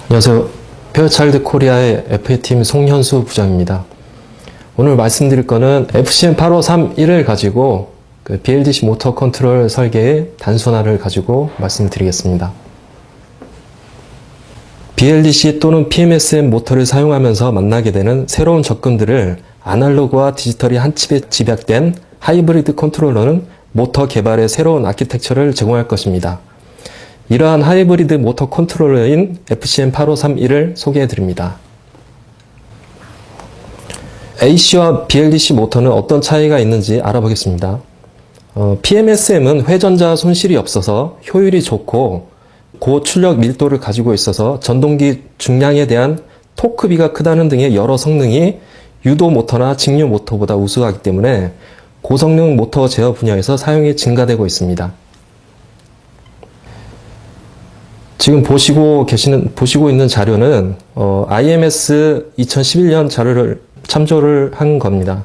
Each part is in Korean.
안녕하세요. 페어차일드 코리아의 FA팀 송현수 부장입니다. 오늘 말씀드릴 거는 FCM8531을 가지고 BLDC 모터 컨트롤 설계의 단순화를 가지고 말씀드리겠습니다. BLDC 또는 PMSM 모터를 사용하면서 만나게 되는 새로운 접근들을 아날로그와 디지털이 한 칩에 집약된 하이브리드 컨트롤러는 모터 개발의 새로운 아키텍처를 제공할 것입니다. 이러한 하이브리드 모터 컨트롤러인 FCM8531을 소개해 드립니다. AC와 BLDC 모터는 어떤 차이가 있는지 알아보겠습니다. PMSM은 회전자 손실이 없어서 효율이 좋고 고출력 밀도를 가지고 있어서 전동기 중량에 대한 토크비가 크다는 등의 여러 성능이 유도 모터나 직류 모터보다 우수하기 때문에 고성능 모터 제어 분야에서 사용이 증가되고 있습니다. 지금 보시고 있는 자료는 IMS 2011년 자료를 참조를 한 겁니다.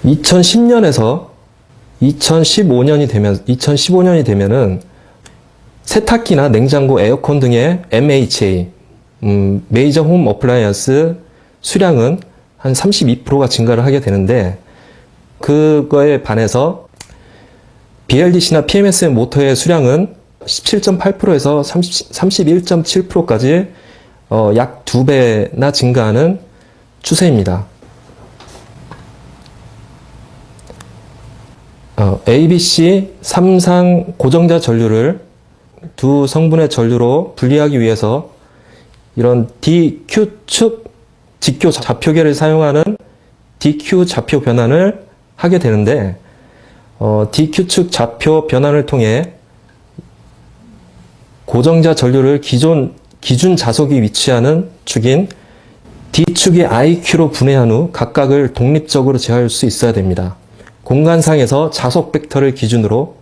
2010년에서 2015년이 되면은 세탁기나 냉장고, 에어컨 등의 MHA, 메이저 홈 어플라이언스 수량은 한 32%가 증가를 하게 되는데, 그거에 반해서 BLDC나 PMSM 모터의 수량은 17.8%에서 31.7%까지 약 2배나 증가하는 추세입니다. ABC 3상 고정자 전류를 두 성분의 전류로 분리하기 위해서 이런 DQ축 직교 좌표계를 사용하는 DQ 좌표 변환을 하게 되는데, DQ축 좌표 변환을 통해 고정자 전류를 기준 자속이 위치하는 축인 D축의 IQ로 분해한 후 각각을 독립적으로 제어할 수 있어야 됩니다. 공간상에서 자속 벡터를 기준으로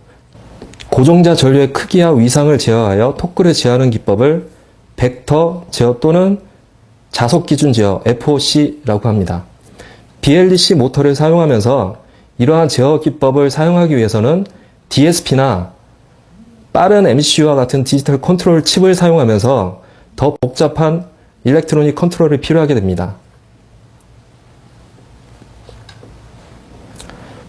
고정자 전류의 크기와 위상을 제어하여 토크를 제어하는 기법을 벡터 제어 또는 자속 기준 제어 FOC라고 합니다. BLDC 모터를 사용하면서 이러한 제어 기법을 사용하기 위해서는 DSP나 빠른 MCU와 같은 디지털 컨트롤 칩을 사용하면서 더 복잡한 일렉트로닉 컨트롤이 필요하게 됩니다.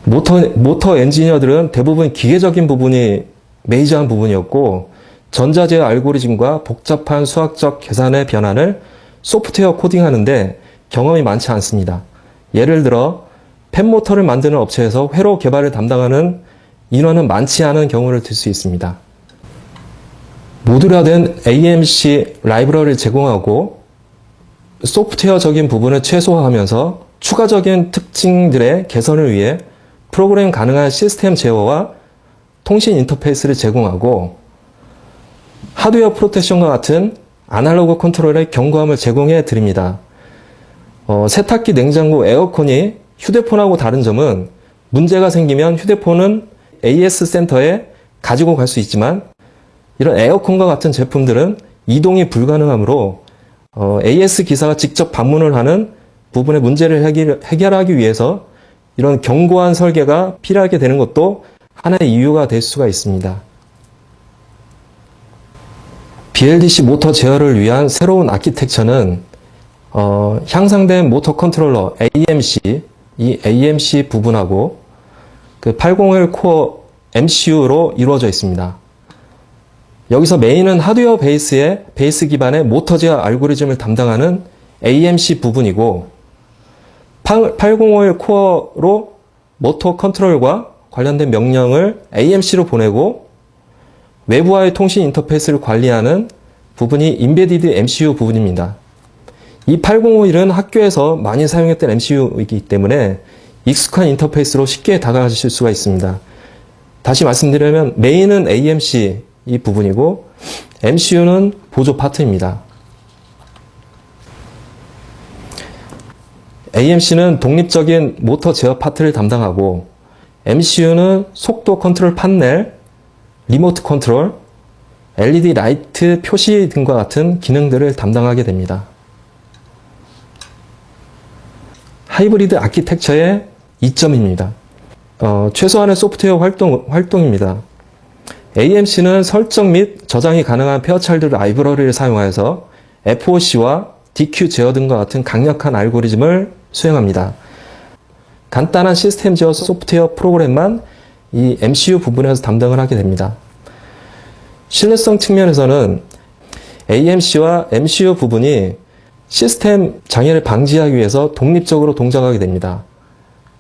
모터 엔지니어들은 대부분 기계적인 부분이 메이저한 부분이었고, 전자제어 알고리즘과 복잡한 수학적 계산의 변환을 소프트웨어 코딩하는데 경험이 많지 않습니다. 예를 들어 펜모터를 만드는 업체에서 회로 개발을 담당하는 인원은 많지 않은 경우를 들 수 있습니다. 모듈화된 AMC 라이브러리를 제공하고 소프트웨어적인 부분을 최소화하면서 추가적인 특징들의 개선을 위해 프로그램 가능한 시스템 제어와 통신 인터페이스를 제공하고 하드웨어 프로텍션과 같은 아날로그 컨트롤의 견고함을 제공해 드립니다. 세탁기, 냉장고, 에어컨이 휴대폰하고 다른 점은 문제가 생기면 휴대폰은 AS 센터에 가지고 갈 수 있지만 이런 에어컨과 같은 제품들은 이동이 불가능하므로 AS 기사가 직접 방문을 하는 부분의 문제를 해결하기 위해서 이런 견고한 설계가 필요하게 되는 것도 하나의 이유가 될 수가 있습니다. BLDC 모터 제어를 위한 새로운 아키텍처는 향상된 모터 컨트롤러 AMC, 이 AMC 부분하고 그 801 코어 MCU로 이루어져 있습니다. 여기서 메인은 하드웨어 베이스 기반의 모터 제어 알고리즘을 담당하는 AMC 부분이고, 801 코어로 모터 컨트롤과 관련된 명령을 AMC로 보내고 외부와의 통신 인터페이스를 관리하는 부분이 인베디드 MCU 부분입니다. 이 801은 학교에서 많이 사용했던 MCU이기 때문에 익숙한 인터페이스로 쉽게 다가가실 수가 있습니다. 다시 말씀드리면 메인은 AMC 이 부분이고 MCU는 보조 파트입니다. AMC는 독립적인 모터 제어 파트를 담당하고 MCU는 속도 컨트롤 판넬, 리모트 컨트롤, LED 라이트 표시 등과 같은 기능들을 담당하게 됩니다. 하이브리드 아키텍처의 이점입니다. 최소한의 소프트웨어 활동입니다. AMC는 설정 및 저장이 가능한 페어차일드 라이브러리를 사용하여서 FOC와 DQ 제어 등과 같은 강력한 알고리즘을 수행합니다. 간단한 시스템 제어 소프트웨어 프로그램만 이 MCU 부분에서 담당을 하게 됩니다. 신뢰성 측면에서는 AMC와 MCU 부분이 시스템 장애를 방지하기 위해서 독립적으로 동작하게 됩니다.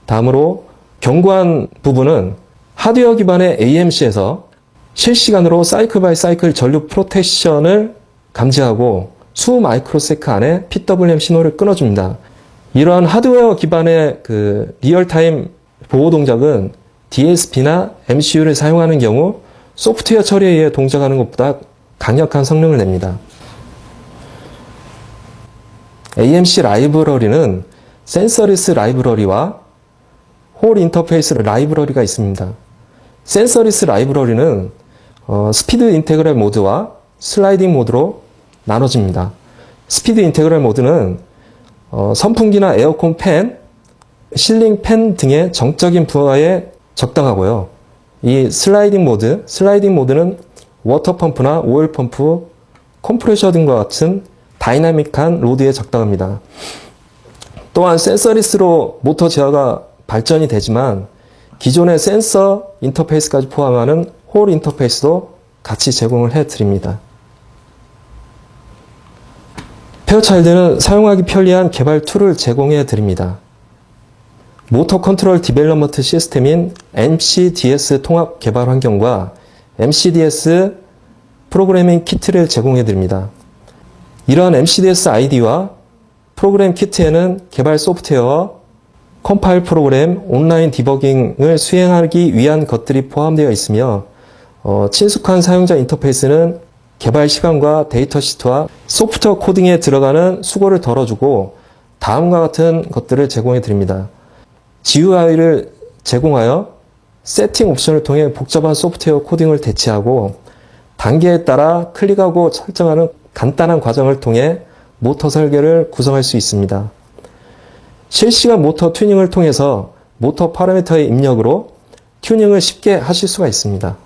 다음으로 견고한 부분은 하드웨어 기반의 AMC에서 실시간으로 사이클 바이 사이클 전류 프로텍션을 감지하고 수 마이크로세컨 안에 PWM 신호를 끊어줍니다. 이러한 하드웨어 기반의 리얼타임 보호 동작은 DSP나 MCU를 사용하는 경우 소프트웨어 처리에 의해 동작하는 것보다 강력한 성능을 냅니다. AMC 라이브러리는 센서리스 라이브러리와 홀 인터페이스 라이브러리가 있습니다. 센서리스 라이브러리는 스피드 인테그럴 모드와 슬라이딩 모드로 나눠집니다. 스피드 인테그럴 모드는 선풍기나 에어컨 팬, 실링 팬 등의 정적인 부하에 적당하고요. 이 슬라이딩 모드는 워터 펌프나 오일 펌프, 컴프레셔 등과 같은 다이나믹한 로드에 적당합니다. 또한 센서리스로 모터 제어가 발전이 되지만 기존의 센서 인터페이스까지 포함하는 홀 인터페이스도 같이 제공을 해드립니다. 페어차일드는 사용하기 편리한 개발 툴을 제공해 드립니다. 모터 컨트롤 디벨롭먼트 시스템인 MCDS 통합 개발 환경과 MCDS 프로그래밍 키트를 제공해 드립니다. 이러한 MCDS ID와 프로그램 키트에는 개발 소프트웨어와 컴파일 프로그램, 온라인 디버깅을 수행하기 위한 것들이 포함되어 있으며 친숙한 사용자 인터페이스는 개발 시간과 데이터 시트와 소프트웨어 코딩에 들어가는 수고를 덜어주고 다음과 같은 것들을 제공해 드립니다. GUI를 제공하여 세팅 옵션을 통해 복잡한 소프트웨어 코딩을 대체하고 단계에 따라 클릭하고 설정하는 간단한 과정을 통해 모터 설계를 구성할 수 있습니다. 실시간 모터 튜닝을 통해서 모터 파라미터의 입력으로 튜닝을 쉽게 하실 수가 있습니다.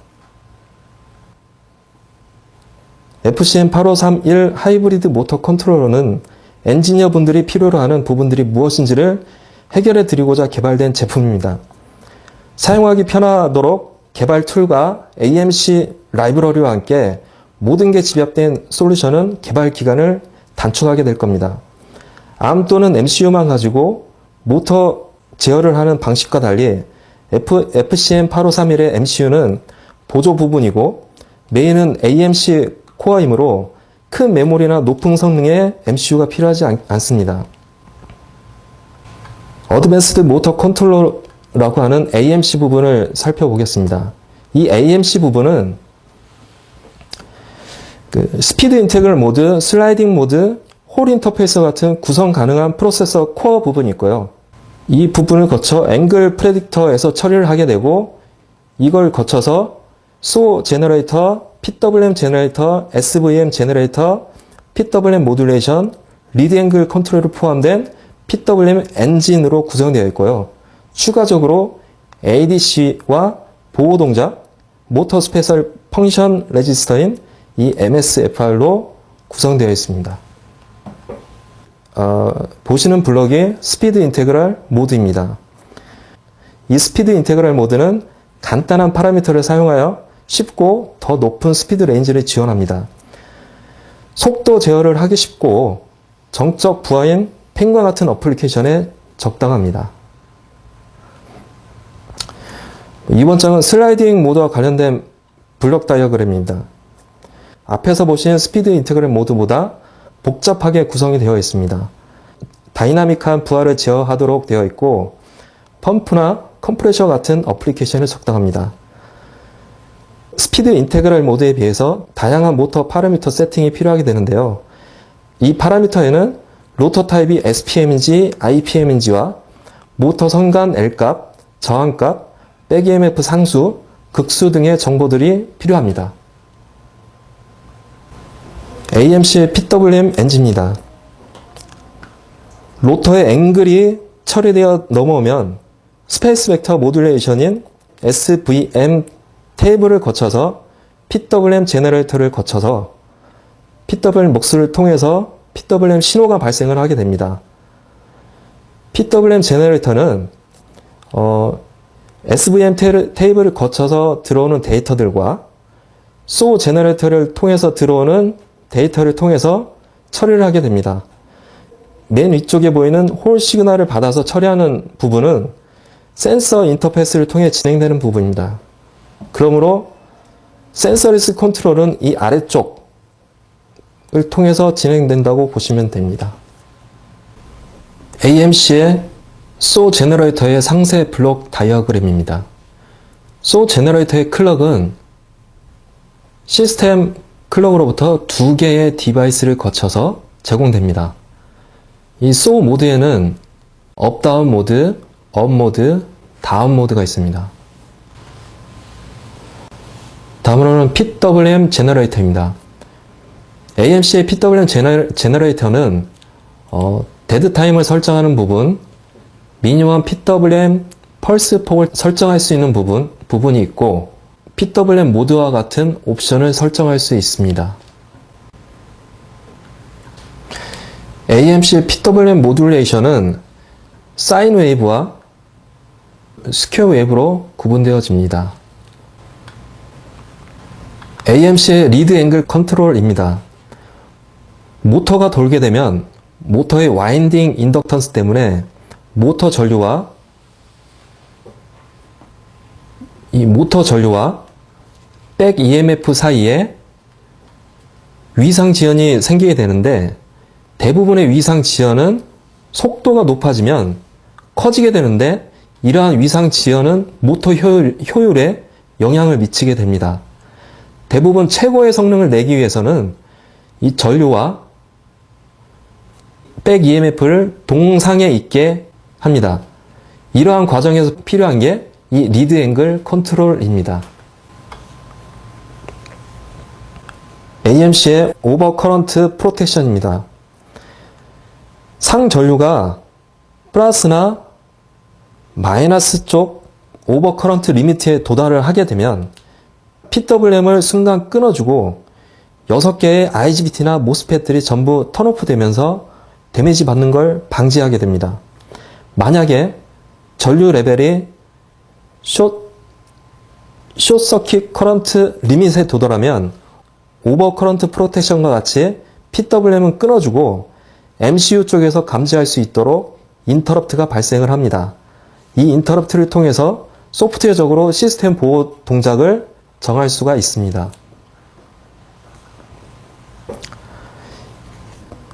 FCM8531 하이브리드 모터 컨트롤러는 엔지니어 분들이 필요로 하는 부분들이 무엇인지를 해결해 드리고자 개발된 제품입니다. 사용하기 편하도록 개발 툴과 AMC 라이브러리와 함께 모든 게 집약된 솔루션은 개발 기간을 단축하게 될 겁니다. 암 또는 MCU만 가지고 모터 제어를 하는 방식과 달리 FCM8531의 MCU는 보조 부분이고 메인은 AMC 코어이므로 큰 메모리나 높은 성능의 MCU가 필요하지 않습니다. 어드밴스드 모터 컨트롤러라고 하는 AMC 부분을 살펴보겠습니다. 이 AMC 부분은 스피드 인테그럴 모드, 슬라이딩 모드, 홀 인터페이스 같은 구성 가능한 프로세서 코어 부분이 있고요. 이 부분을 거쳐 앵글 프레딕터에서 처리를 하게 되고 이걸 거쳐서 SO 제너레이터, PWM 제너레이터, SVM 제너레이터, PWM 모듈레이션, 리드 앵글 컨트롤이 포함된 PWM 엔진으로 구성되어 있고요. 추가적으로 ADC와 보호 동작, 모터 스페셜 펑션 레지스터인 이 MSFR로 구성되어 있습니다. 보시는 블럭이 스피드 인테그럴 모드입니다. 이 스피드 인테그럴 모드는 간단한 파라미터를 사용하여 쉽고 더 높은 스피드 레인지를 지원합니다. 속도 제어를 하기 쉽고 정적 부하인 펜과 같은 어플리케이션에 적당합니다. 이번 장은 슬라이딩 모드와 관련된 블록 다이어그램입니다. 앞에서 보신 스피드 인테그럴 모드보다 복잡하게 구성이 되어 있습니다. 다이나믹한 부하를 제어하도록 되어 있고 펌프나 컴프레셔 같은 어플리케이션에 적당합니다. 스피드 인테그럴 모드에 비해서 다양한 모터 파라미터 세팅이 필요하게 되는데요. 이 파라미터에는 로터 타입이 SPM인지 IPM인지와 모터 선간 L값, 저항값, 백 EMF 상수, 극수 등의 정보들이 필요합니다. AMC의 PWM 엔진입니다. 로터의 앵글이 처리되어 넘어오면 스페이스 벡터 모듈레이션인 SVM 테이블을 거쳐서 PWM 제너레이터를 거쳐서 PWM 목수를 통해서 PWM 신호가 발생을 하게 됩니다. PWM 제너레이터는 SVM 테이블을 거쳐서 들어오는 데이터들과 SOW 제너레이터를 통해서 들어오는 데이터를 통해서 처리를 하게 됩니다. 맨 위쪽에 보이는 홀 시그널을 받아서 처리하는 부분은 센서 인터페이스를 통해 진행되는 부분입니다. 그러므로 센서리스 컨트롤은 이 아래쪽을 통해서 진행된다고 보시면 됩니다. AMC의 SOW 제너레이터의 상세 블록 다이어그램입니다. SOW 제너레이터의 클럭은 시스템 클럭으로부터 두 개의 디바이스를 거쳐서 제공됩니다. 이 SOW 모드에는 업다운 모드, 업 모드, 다운 모드가 있습니다. 다음으로는 PWM 제너레이터입니다. AMC의 PWM 제너레이터는 데드 타임을 설정하는 부분, 미니멈 PWM 펄스 폭을 설정할 수 있는 부분이 있고 PWM 모드와 같은 옵션을 설정할 수 있습니다. AMC의 PWM 모듈레이션은 사인 웨이브와 스퀘어 웨이브로 구분되어집니다. AMC의 리드 앵글 컨트롤입니다. 모터가 돌게 되면 모터의 와인딩 인덕턴스 때문에 모터 전류와 백 EMF 사이에 위상 지연이 생기게 되는데 대부분의 위상 지연은 속도가 높아지면 커지게 되는데 이러한 위상 지연은 모터 효율에 영향을 미치게 됩니다. 대부분 최고의 성능을 내기 위해서는 이 전류와 백 EMF를 동상에 있게 합니다. 이러한 과정에서 필요한 게 이 리드 앵글 컨트롤입니다. AMC의 오버 커런트 프로텍션입니다. 상전류가 플러스나 마이너스 쪽 오버 커런트 리미트에 도달을 하게 되면 PWM을 순간 끊어주고 6개의 IGBT나 모스펫들이 전부 턴오프 되면서 데미지 받는 걸 방지하게 됩니다. 만약에 전류 레벨이 숏서킷 커런트 리밋에 도달하면 오버 커런트 프로텍션과 같이 PWM은 끊어주고 MCU 쪽에서 감지할 수 있도록 인터럽트가 발생을 합니다. 이 인터럽트를 통해서 소프트웨어적으로 시스템 보호 동작을 정할 수가 있습니다.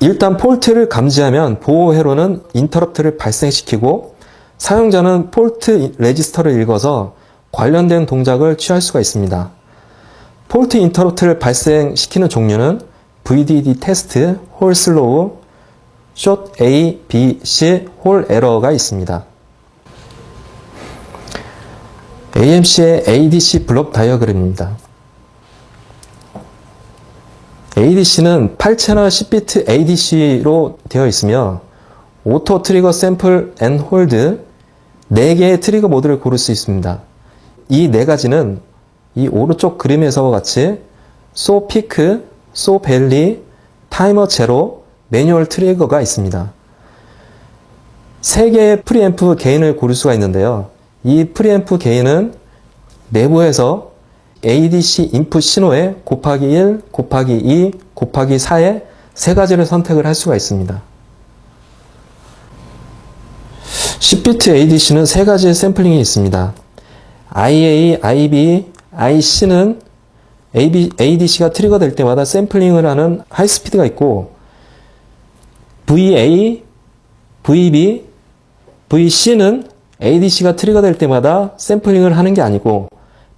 일단 폴트를 감지하면 보호 회로는 인터럽트를 발생시키고 사용자는 폴트 레지스터를 읽어서 관련된 동작을 취할 수가 있습니다. 폴트 인터럽트를 발생시키는 종류는 VDD 테스트, 홀 슬로우, 숏 A, B, C, 홀 에러가 있습니다. AMC의 ADC 블록 다이어그램입니다. ADC는 8채널 10비트 ADC로 되어 있으며 오토 트리거 샘플 앤 홀드 4개의 트리거 모드를 고를 수 있습니다. 이 4가지는 이 오른쪽 그림에서와 같이 소 피크, 소 벨리, 타이머 제로, 매뉴얼 트리거가 있습니다. 3개의 프리앰프 게인을 고를 수가 있는데요. 이 프리앰프 게인은 내부에서 ADC 인풋 신호에 곱하기 1, 곱하기 2, 곱하기 4의 3가지를 선택을 할 수가 있습니다. 10비트 ADC는 3가지의 샘플링이 있습니다. IA, IB, IC는 ADC가 트리거 될 때마다 샘플링을 하는 하이스피드가 있고 VA, VB, VC는 ADC가 트리거 될 때마다 샘플링을 하는 게 아니고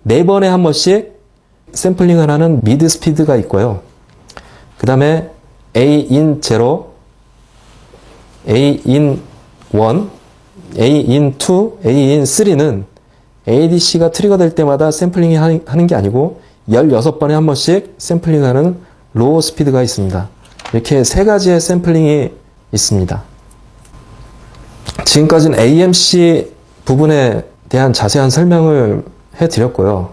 4번에 한 번씩 샘플링을 하는 미드 스피드가 있고요. 그 다음에 A in 0, A in 1, A in 2, A in 3는 ADC가 트리거 될 때마다 샘플링이 하는 게 아니고 16번에 한 번씩 샘플링하는 로우 스피드가 있습니다. 이렇게 3가지의 샘플링이 있습니다. 지금까지는 AMC 부분에 대한 자세한 설명을 해드렸고요.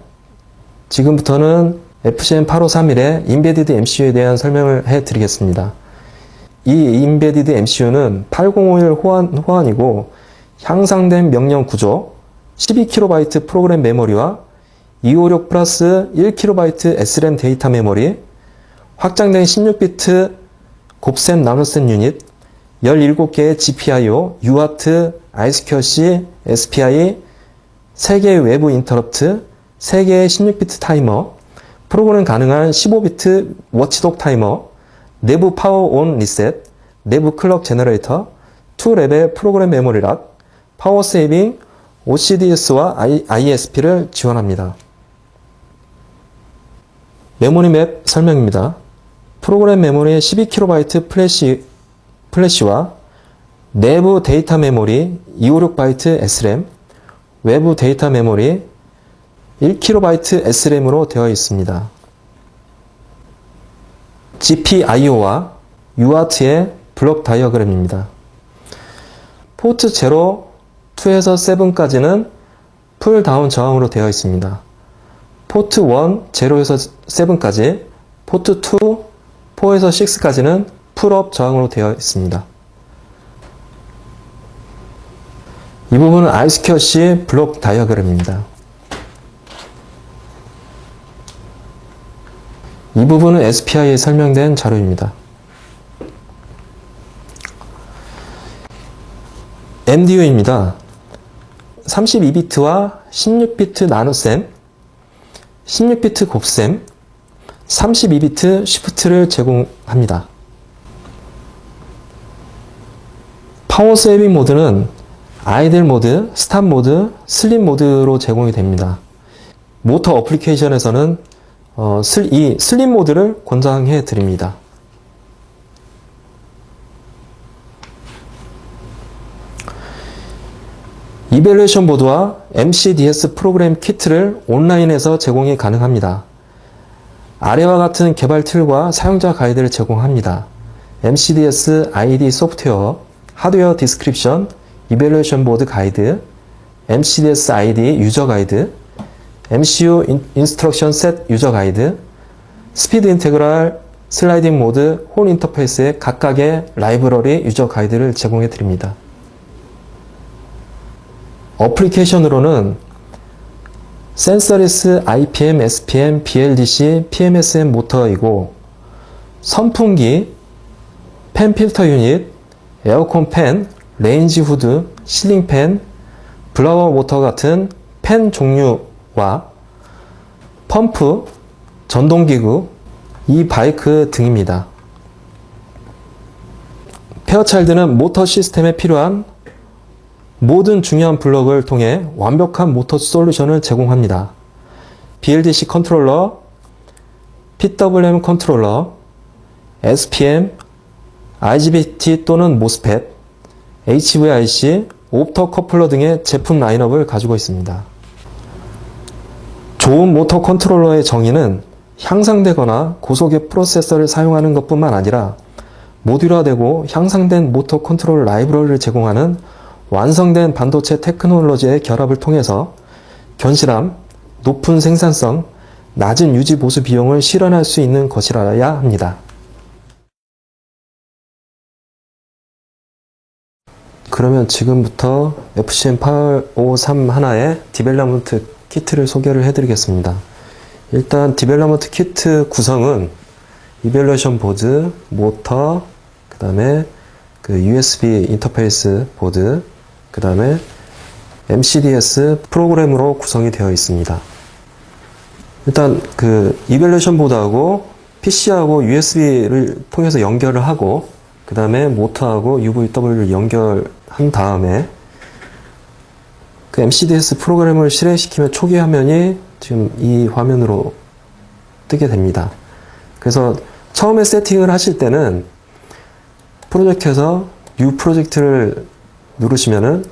지금부터는 FCM 8531의 인베디드 MCU에 대한 설명을 해드리겠습니다. 이 인베디드 MCU는 8051 호환이고 향상된 명령 구조, 12KB 프로그램 메모리와 256 플러스 1KB SRAM 데이터 메모리, 확장된 16비트 곱셈 나노셈 유닛, 17개의 GPIO, UART, I2C, SPI, 3개의 외부 인터럽트, 3개의 16비트 타이머, 프로그램 가능한 15비트 워치독 타이머, 내부 파워 온 리셋, 내부 클럭 제너레이터, 2레벨 프로그램 메모리 락, 파워 세이빙, OCDS와 ISP를 지원합니다. 메모리 맵 설명입니다. 프로그램 메모리 12KB 플래시와 내부 데이터 메모리 256바이트 SRAM, 외부 데이터 메모리 1KB SRAM으로 되어 있습니다. GPIO와 UART의 블록 다이어그램입니다. 포트 0, 2에서 7까지는 풀 다운 저항으로 되어 있습니다. 포트 1, 0에서 7까지, 포트 2, 4에서 6까지는 풀업 저항으로 되어 있습니다. 이 부분은 I2C 블록 다이어그램입니다. 이 부분은 SPI에 설명된 자료입니다. MDU입니다. 32비트와 16비트 나노셈, 16비트 곱셈, 32비트 쉬프트를 제공합니다. 파워 세이빙 모드는 아이들 모드, 스탑 모드, 슬립 모드로 제공이 됩니다. 모터 어플리케이션에서는 이 슬립 모드를 권장해 드립니다. 이밸루에이션 보드와 MCDS 프로그램 키트를 온라인에서 제공이 가능합니다. 아래와 같은 개발 툴과 사용자 가이드를 제공합니다. MCDS ID 소프트웨어, 하드웨어 디스크립션, 이밸루에이션 보드 가이드, MCDS ID 유저 가이드, MCU 인스트럭션 셋 유저 가이드, 스피드 인테그랄, 슬라이딩 모드, 홀 인터페이스의 각각의 라이브러리 유저 가이드를 제공해 드립니다. 어플리케이션으로는 센서리스 IPM, SPM, BLDC, PMSM 모터이고 선풍기, 팬 필터 유닛, 에어컨 팬, 레인지 후드, 실링 팬, 블라워 모터 같은 팬 종류와 펌프, 전동기구, 이 바이크 등입니다. 페어차일드는 모터 시스템에 필요한 모든 중요한 블록을 통해 완벽한 모터 솔루션을 제공합니다. BLDC 컨트롤러, PWM 컨트롤러, SPM, IGBT 또는 MOSFET, HVIC, 옵터 커플러 등의 제품 라인업을 가지고 있습니다. 좋은 모터 컨트롤러의 정의는 향상되거나 고속의 프로세서를 사용하는 것뿐만 아니라 모듈화되고 향상된 모터 컨트롤 라이브러리를 제공하는 완성된 반도체 테크놀로지의 결합을 통해서 견실함, 높은 생산성, 낮은 유지 보수 비용을 실현할 수 있는 것이라야 합니다. 그러면 지금부터 FCM853 하나의 디벨롭먼트 키트를 소개를 해드리겠습니다. 일단 디벨롭먼트 키트 구성은 이밸루에이션 보드, 모터, 그 다음에 USB 인터페이스 보드, 그 다음에 MCDS 프로그램으로 구성이 되어 있습니다. 일단 이밸루에이션 보드하고 PC하고 USB를 통해서 연결을 하고 그 다음에 모터하고 UVW를 연결한 다음에 MCDS 프로그램을 실행시키면 초기 화면이 지금 이 화면으로 뜨게 됩니다. 그래서 처음에 세팅을 하실 때는 프로젝트에서 New 프로젝트를 누르시면은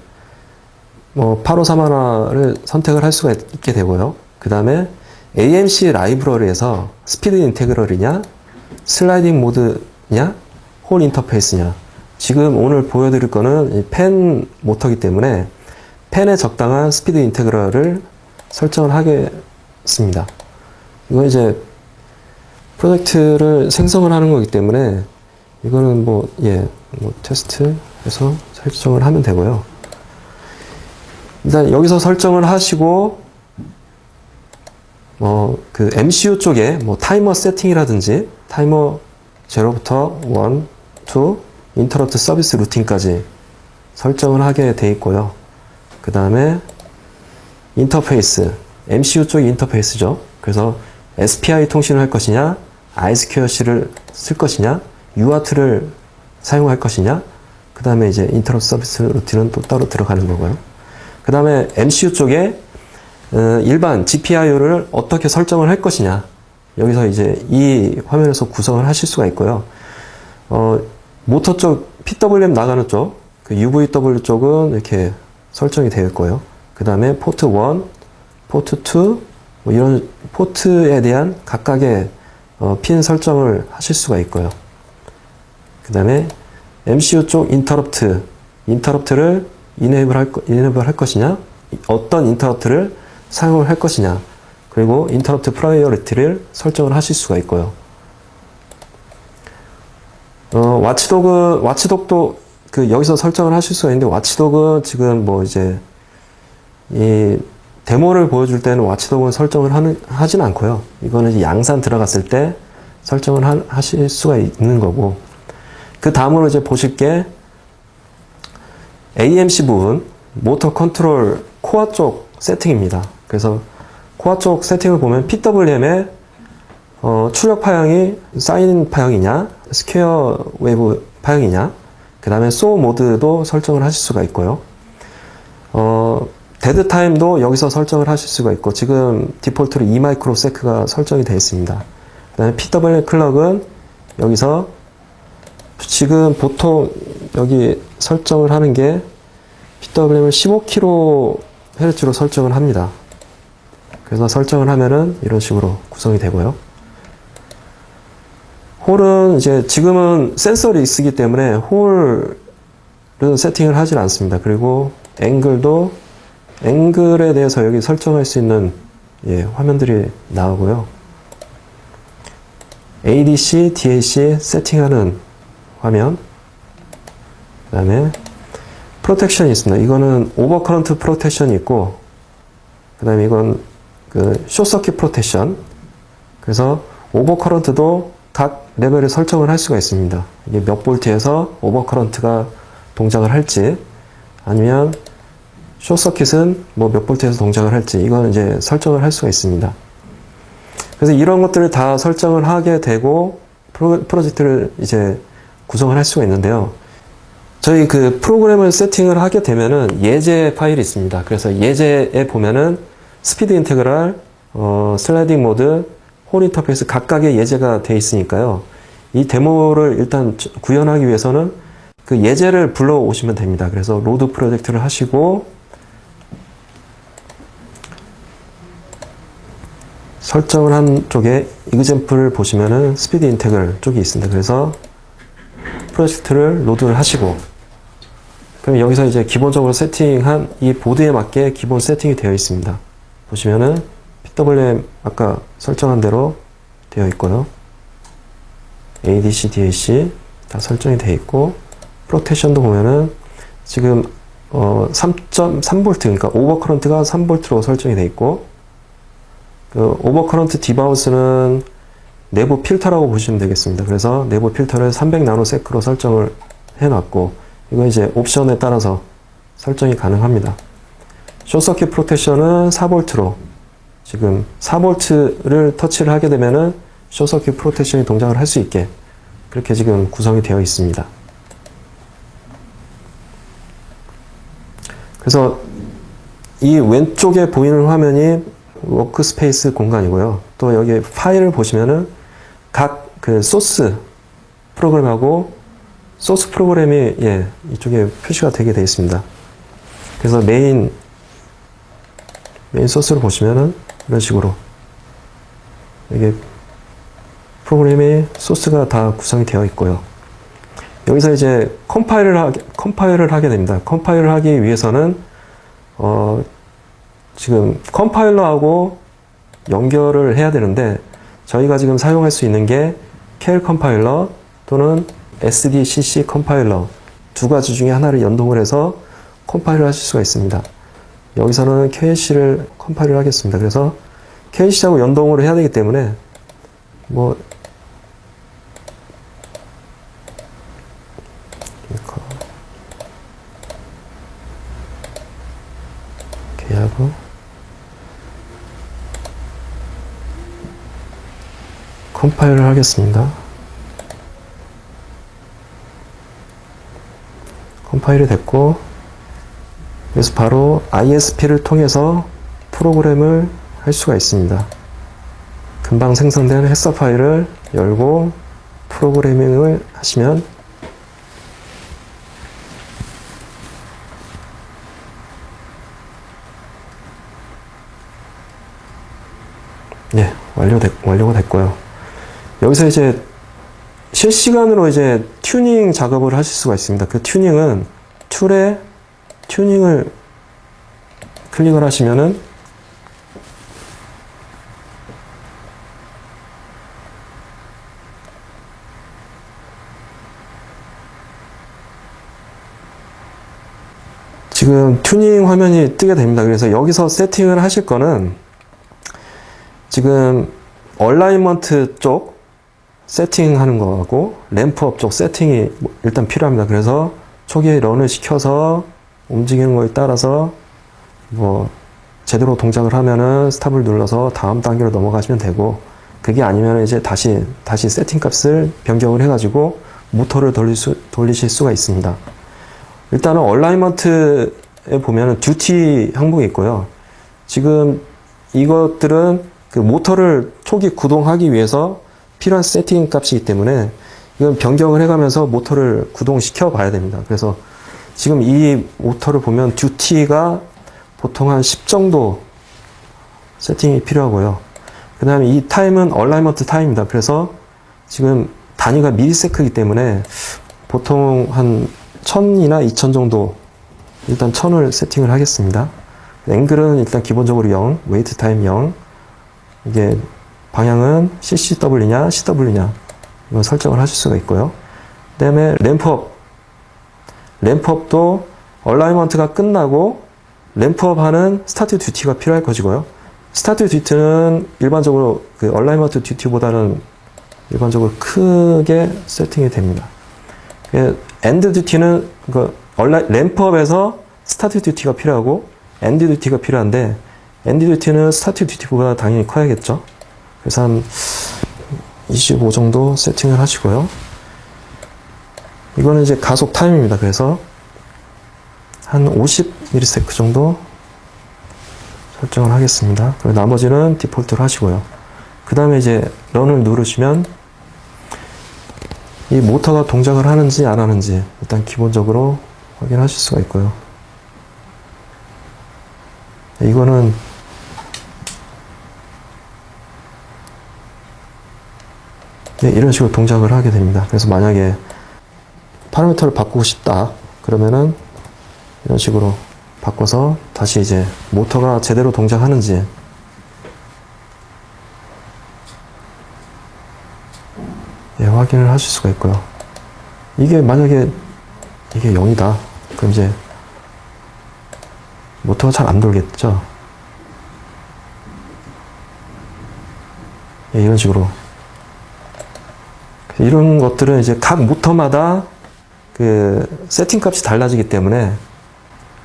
853 하나를 선택을 할 수가 있게 되고요. 그 다음에 AMC 라이브러리에서 스피드 인테그럴이냐, 슬라이딩 모드냐, 홀 인터페이스냐. 지금 오늘 보여드릴 거는 펜 모터이기 때문에 펜에 적당한 스피드 인테그럴을 설정을 하겠습니다. 이건 이제 프로젝트를 생성을 하는 거기 때문에 이거는 뭐 테스트해서 설정을 하면 되고요. 일단 여기서 설정을 하시고, 그 MCU 쪽에 뭐 타이머 세팅이라든지, 타이머 0부터 1, 2, 인터럽트 서비스 루틴까지 설정을 하게 돼 있고요. 그 다음에 인터페이스, MCU 쪽 인터페이스죠. 그래서 SPI 통신을 할 것이냐, I2C를 쓸 것이냐, UART를 사용할 것이냐, 그 다음에 이제 인터럽트 서비스 루틴은 또 따로 들어가는 거고요. 그 다음에 MCU 쪽에 일반 GPIO를 어떻게 설정을 할 것이냐, 여기서 이제 이 화면에서 구성을 하실 수가 있고요. 모터 쪽, PWM 나가는 쪽, 그 UVW 쪽은 이렇게 설정이 되어 있고요. 그 다음에 포트 1, 포트 2, 뭐 이런 포트에 대한 각각의 핀 설정을 하실 수가 있고요. 그 다음에 MCU 쪽 인터럽트를 이네이블 할 것이냐, 어떤 인터럽트를 사용을 할 것이냐, 그리고 인터럽트 프라이어리티를 설정을 하실 수가 있고요. 와치독도 여기서 설정을 하실 수가 있는데, 와치독은 지금 뭐 이제 이 데모를 보여줄 때는 와치독은 설정을 하진 않고요. 이거는 이제 양산 들어갔을 때 설정을 하실 수가 있는 거고, 그 다음으로 이제 보실 게 AMC 부분, 모터 컨트롤 코어 쪽 세팅입니다. 그래서 코어 쪽 세팅을 보면 PWM의 출력 파형이 사인 파형이냐, 스퀘어 웨이브 파형이냐, 그 다음에 소어 모드도 설정을 하실 수가 있고요. 데드 타임도 여기서 설정을 하실 수가 있고, 지금 디폴트로 2마이크로세크가 설정이 되어 있습니다. 그 다음에 PWM 클럭은 여기서 지금 보통 여기 설정을 하는 게 PWM을 15kHz로 설정을 합니다. 그래서 설정을 하면은 이런 식으로 구성이 되고요. 홀은 이제 지금은 센서를 쓰기 때문에 홀은 세팅을 하질 않습니다. 그리고 앵글에 대해서 여기 설정할 수 있는 화면들이 나오고요. ADC, DAC 세팅하는 화면, 그 다음에 프로텍션이 있습니다. 이거는 오버커런트 프로텍션이 있고, 그 다음에 이건 그 숏서킷 프로텍션. 그래서 오버커런트도 각 레벨을 설정을 할 수가 있습니다. 이게 몇 볼트에서 오버커런트가 동작을 할지, 아니면 숏서킷은 뭐 몇 볼트에서 동작을 할지, 이건 이제 설정을 할 수가 있습니다. 그래서 이런 것들을 다 설정을 하게 되고 프로젝트를 이제 구성을 할 수가 있는데요. 저희 그 프로그램을 세팅을 하게 되면은 예제 파일이 있습니다. 그래서 예제에 보면은 스피드 인테그랄, 슬라이딩 모드, 홀 인터페이스 각각의 예제가 되어 있으니까요. 이 데모를 일단 구현하기 위해서는 그 예제를 불러오시면 됩니다. 그래서 로드 프로젝트를 하시고 설정을 한 쪽에 이그젬플을 보시면은 스피드 인테그럴 쪽이 있습니다. 그래서 프로젝트를 로드를 하시고, 그럼 여기서 이제 기본적으로 세팅한 이 보드에 맞게 기본 세팅이 되어 있습니다. 보시면은 PWM 아까 설정한 대로 되어 있고요. ADC, DAC 다 설정이 되어 있고, 프로텍션도 보면은 지금 3.3V, 그러니까 오버커런트가 3V로 설정이 되어 있고, 그 오버커런트 디바우스는 내부 필터라고 보시면 되겠습니다. 그래서 내부 필터를 300나노세크로 설정을 해놨고, 이거 이제 옵션에 따라서 설정이 가능합니다. 숏서킷 프로텍션은 4V로, 지금 4V를 터치를 하게 되면은 숏서킷 프로텍션이 동작을 할 수 있게 그렇게 지금 구성이 되어 있습니다. 그래서 이 왼쪽에 보이는 화면이 워크스페이스 공간이고요. 또 여기 파일을 보시면은 각 그 소스 프로그램하고 소스 프로그램이 이쪽에 표시가 되게 되어 있습니다. 그래서 메인 소스를 보시면은 이런 식으로 이게 프로그램의 소스가 다 구성이 되어 있고요. 여기서 이제 컴파일을 하게 됩니다. 컴파일을 하기 위해서는 지금 컴파일러하고 연결을 해야 되는데, 저희가 지금 사용할 수 있는 게 켈 컴파일러 또는 SDCC 컴파일러 두 가지 중에 하나를 연동을 해서 컴파일을 하실 수가 있습니다. 여기서는 KC를 컴파일을 하겠습니다. 그래서 KC하고 연동을 해야 되기 때문에 뭐 이렇게 하고 컴파일을 하겠습니다. 컴파일이 됐고, 그래서 바로 ISP를 통해서 프로그램을 할 수가 있습니다. 금방 생성된 헬서 파일을 열고 프로그래밍을 하시면 네, 완료가 됐고요. 여기서 이제 실시간으로 이제 튜닝 작업을 하실 수가 있습니다. 그 튜닝은 툴에 튜닝을 클릭을 하시면은 지금 튜닝 화면이 뜨게 됩니다. 그래서 여기서 세팅을 하실 거는 지금 얼라이먼트 쪽 세팅하는 거하고 램프업 쪽 세팅이 일단 필요합니다. 그래서 초기에 런을 시켜서 움직이는 거에 따라서 뭐 제대로 동작을 하면은 스탑을 눌러서 다음 단계로 넘어가시면 되고, 그게 아니면 이제 다시 세팅 값을 변경을 해가지고 모터를 돌리실 수가 있습니다. 일단은 얼라이먼트에 보면은 듀티 항목이 있고요. 지금 이것들은 그 모터를 초기 구동하기 위해서 필요한 세팅 값이기 때문에 이건 변경을 해가면서 모터를 구동시켜 봐야 됩니다. 그래서 지금 이 모터를 보면 듀티가 보통 한 10 정도 세팅이 필요하고요. 그 다음에 이 타임은 얼라이먼트 타임입니다. 그래서 지금 단위가 미리세크이기 때문에 보통 한 1000이나 2000 정도, 일단 1000을 세팅을 하겠습니다. 앵글은 일단 기본적으로 0, 웨이트 타임 0, 이게 방향은 CCW냐 CW냐 이건 설정을 하실 수가 있고요. 그 다음에 램프업도 얼라이먼트가 끝나고 램프업 하는 스타트 듀티가 필요할 것이고요. 스타트 듀티는 일반적으로 그 얼라이먼트 듀티보다는 일반적으로 크게 세팅이 됩니다. 엔드 듀티는 그 램프업에서 스타트 듀티가 필요하고 엔드 듀티가 필요한데, 엔드 듀티는 스타트 듀티보다 당연히 커야겠죠. 그래서 한 25 정도 세팅을 하시고요. 이거는 이제 가속 타임입니다. 그래서 한 50ms 정도 설정을 하겠습니다. 그리고 나머지는 디폴트로 하시고요. 그 다음에 이제 런을 누르시면 이 모터가 동작을 하는지 안 하는지 일단 기본적으로 확인하실 수가 있고요. 이거는 네, 이런 식으로 동작을 하게 됩니다. 그래서 만약에 파라미터를 바꾸고 싶다 그러면은 이런 식으로 바꿔서 다시 이제 모터가 제대로 동작하는지 예, 확인을 하실 수가 있고요. 이게 만약에 이게 0이다 그럼 이제 모터가 잘 안 돌겠죠. 예, 이런 식으로 이런 것들은 이제 각 모터마다 그 세팅 값이 달라지기 때문에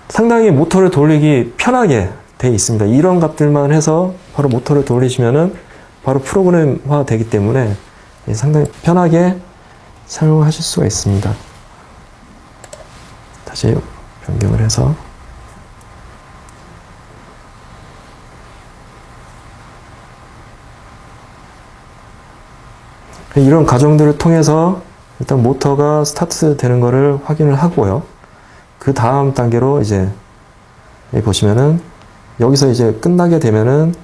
상당히 모터를 돌리기 편하게 되어 있습니다. 이런 값들만 해서 바로 모터를 돌리시면은 바로 프로그램화 되기 때문에 상당히 편하게 사용하실 수가 있습니다. 다시 변경을 해서 이런 과정들을 통해서 일단 모터가 스타트 되는 거를 확인을 하고요. 그 다음 단계로 이제 보시면은 여기서 이제 끝나게 되면은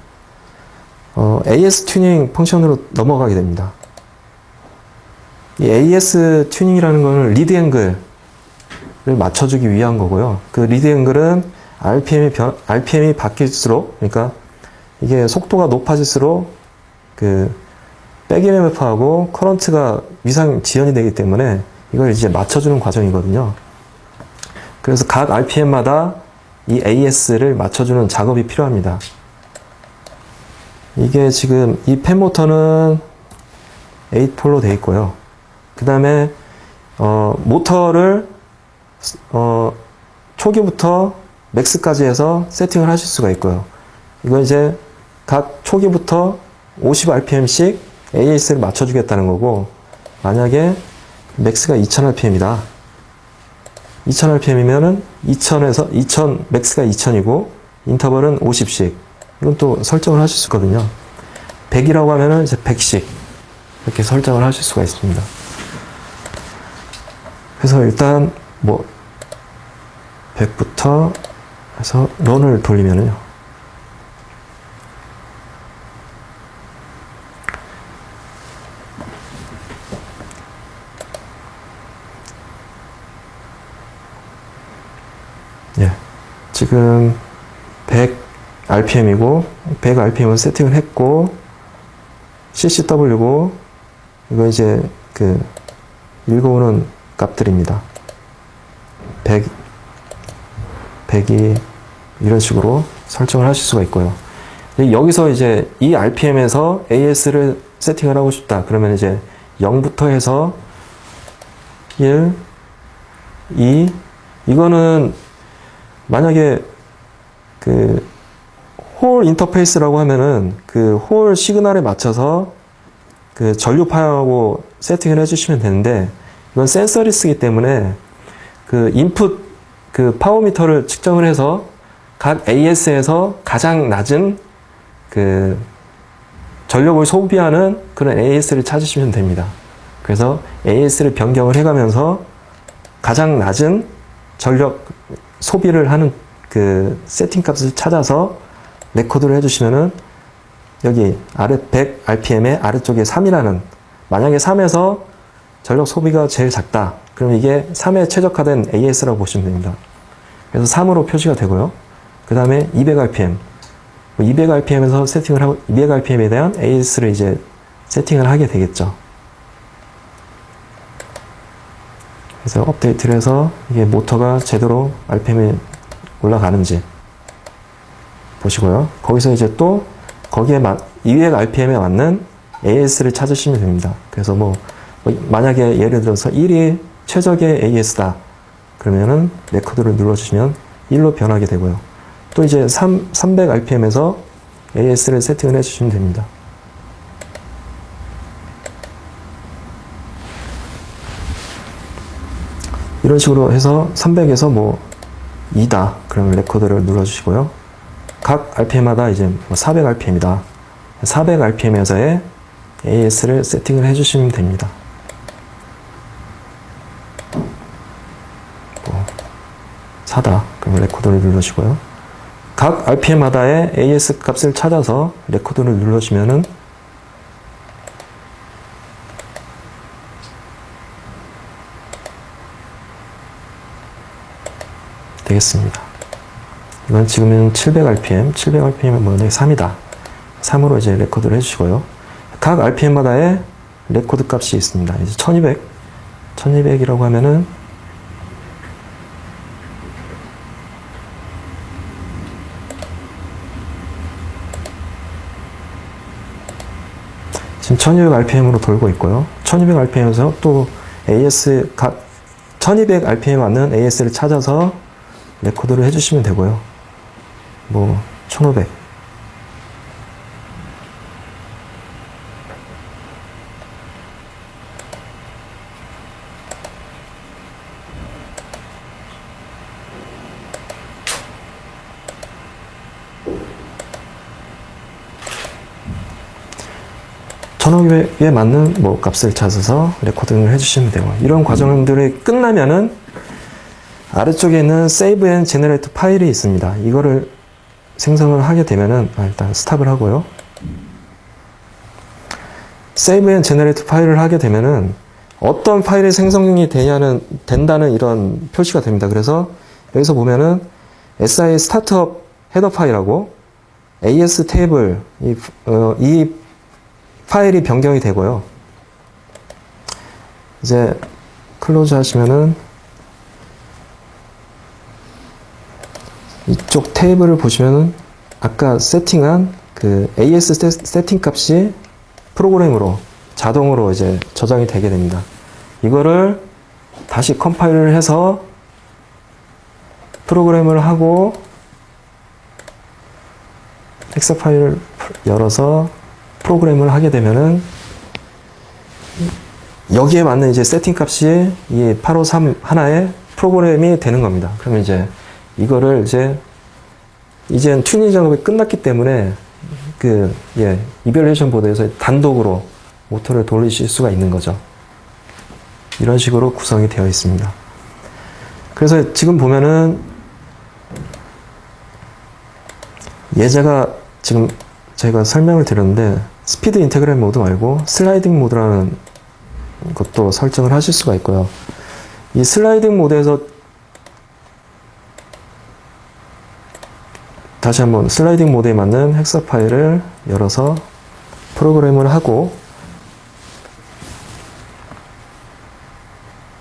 AS 튜닝 펑션으로 넘어가게 됩니다. 이 AS 튜닝이라는 거는 리드 앵글을 맞춰주기 위한 거고요. 그 리드 앵글은 RPM이 바뀔수록, 그러니까 이게 속도가 높아질수록 그 백 EMF하고 커런트가 위상 지연이 되기 때문에 이걸 이제 맞춰주는 과정이거든요. 그래서 각 RPM마다 이 AS를 맞춰주는 작업이 필요합니다. 이게 지금 이 팬모터는 8폴로 되어 있고요. 그 다음에 모터를 초기부터 맥스까지 해서 세팅을 하실 수가 있고요. 이거 이제 각 초기부터 50rpm씩 AS를 맞춰주겠다는 거고, 만약에 맥스가 2000rpm이다. 2000rpm이면은 2000에서 2000, 맥스가 2000이고 인터벌은 50씩. 이건 또 설정을 하실 수 있거든요. 100이라고 하면은 이제 100씩 이렇게 설정을 하실 수가 있습니다. 그래서 일단 뭐 100부터 해서 런을 돌리면은요. 예. 지금 100rpm이고 100rpm을 세팅을 했고 ccw고 이거 이제 그 읽어오는 값들입니다. 100이 이런 식으로 설정을 하실 수가 있고요. 여기서 이제 이 RPM에서 AS를 세팅을 하고 싶다. 그러면 이제 0부터 해서 1, 2, 이거는 만약에 그 홀 인터페이스라고 하면은 그 홀 시그널에 맞춰서 그 전류파하고 세팅을 해주시면 되는데, 이건 센서리스이기 때문에 그 인풋 그 파워미터를 측정을 해서 각 AS에서 가장 낮은 그 전력을 소비하는 그런 AS를 찾으시면 됩니다. 그래서 AS를 변경을 해가면서 가장 낮은 전력 소비를 하는 그 세팅 값을 찾아서 레코드를 해주시면은 여기 아래 100rpm의 아래쪽에 3이라는, 만약에 3에서 전력 소비가 제일 작다. 그럼 이게 3에 최적화된 AS라고 보시면 됩니다. 그래서 3으로 표시가 되고요. 그 다음에 200rpm. 200rpm에서 세팅을 하고, 200rpm에 대한 AS를 이제 세팅을 하게 되겠죠. 그래서 업데이트를 해서 이게 모터가 제대로 RPM이 올라가는지 보시고요. 거기서 이제 또 거기에 200rpm에 맞는 AS를 찾으시면 됩니다. 그래서 뭐 만약에 예를 들어서 1이 최적의 AS다. 그러면은 레코드를 눌러주시면 1로 변하게 되고요. 또 이제 300rpm에서 AS를 세팅을 해주시면 됩니다. 이런 식으로 해서 300에서 뭐 2다. 그러면 레코드를 눌러주시고요. 각 RPM마다 이제 400rpm이다. 400rpm에서의 AS를 세팅을 해주시면 됩니다. 4다. 그럼 레코더를 눌러주시고요. 각 RPM마다의 AS 값을 찾아서 레코더를 눌러주시면은 되겠습니다. 이건 지금은 700rpm, 700rpm은 뭐냐 3이다. 3으로 이제 레코드를 해주시고요. 각 RPM마다의 레코드 값이 있습니다. 이제 1200이라고 하면은 지금 1200rpm으로 돌고 있고요. 1200rpm에서 또 AS 각 1200rpm에 맞는 AS를 찾아서 레코드를 해주시면 되고요. 뭐 1500. 에 맞는 뭐 값을 찾아서 레코딩을 해주시면 되고, 이런 과정들이 끝나면은 아래쪽에 있는 Save and Generate 파일이 있습니다. 이거를 생성을 하게 되면은 일단 스탑을 하고요. Save and Generate 파일을 하게 되면은 어떤 파일이 생성이 된다는 이런 표시가 됩니다. 그래서 여기서 보면은 SI 스타트업 헤더 파일하고 AS 테이블 이 파일이 변경이 되고요. 이제 클로즈 하시면은 이쪽 테이블을 보시면은 아까 세팅한 그 AS 세팅 값이 프로그램으로 자동으로 이제 저장이 되게 됩니다. 이거를 다시 컴파일을 해서 프로그램을 하고 엑셀 파일을 열어서 프로그램을 하게 되면은 여기에 맞는 이제 세팅 값이 이 853 하나의 프로그램이 되는 겁니다. 그러면 이제 이거를 이젠 튜닝 작업이 끝났기 때문에 이별레이션 보드에서 단독으로 모터를 돌리실 수가 있는 거죠. 이런 식으로 구성이 되어 있습니다. 그래서 지금 보면은 지금 제가 설명을 드렸는데 스피드 인테그랄 모드 말고 슬라이딩 모드라는 것도 설정을 하실 수가 있고요. 이 슬라이딩 모드에서 다시 한번 슬라이딩 모드에 맞는 헥사 파일을 열어서 프로그램을 하고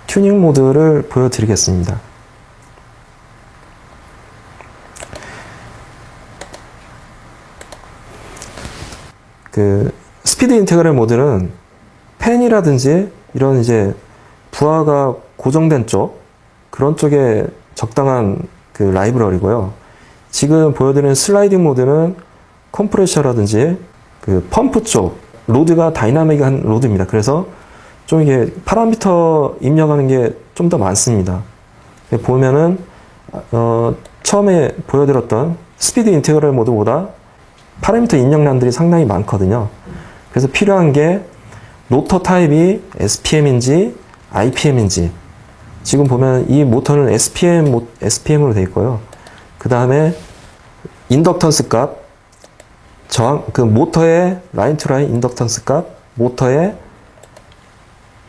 튜닝 모드를 보여드리겠습니다. 스피드 인테그랄 모드는 펜이라든지 이런 이제 부하가 고정된 쪽 그런 쪽에 적당한 라이브러리고요. 지금 보여드리는 슬라이딩 모드는 컴프레셔라든지 펌프 쪽 로드가 다이나믹한 로드입니다. 그래서 좀 이게 파라미터 입력하는 게 좀 더 많습니다. 보면은 처음에 보여드렸던 스피드 인테그랄 모드보다 파라미터 입력량들이 상당히 많거든요. 그래서 필요한 게 로터 타입이 SPM인지 IPM인지 지금 보면 이 모터는 SPM으로 되어 있고요. 그 다음에 인덕턴스 값, 모터의 라인 투 라인 인덕턴스 값, 모터의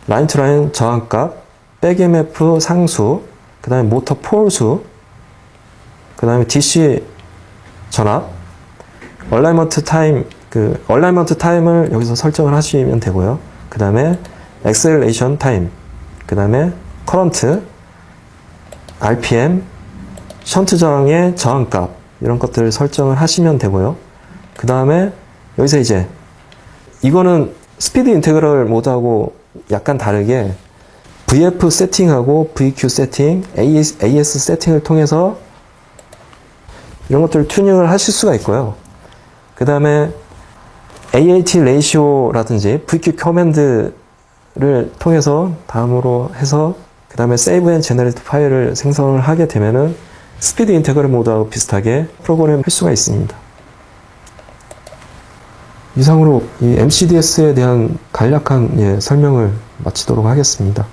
라인 투 라인 저항 값, 백 EMF 상수, 그 다음에 모터 폴수, 그 다음에 DC 전압, 얼라이먼트 타임을 여기서 설정을 하시면 되고요. 그 다음에 엑셀레이션 타임, 그 다음에 커런트, RPM, 션트 저항의 저항값 이런 것들을 설정을 하시면 되고요. 그 다음에 여기서 이제 이거는 스피드 인테그럴 모드하고 약간 다르게 VF 세팅하고 VQ 세팅, AS 세팅을 통해서 이런 것들을 튜닝을 하실 수가 있고요. 그 다음에 AAT 레이시오라든지 VQ 커맨드를 통해서 다음으로 해서 그 다음에 Save and Generate 파일을 생성을 하게 되면은 스피드 인테그럴 모드하고 비슷하게 프로그램 할 수가 있습니다. 이상으로 이 MCDS에 대한 간략한 설명을 마치도록 하겠습니다.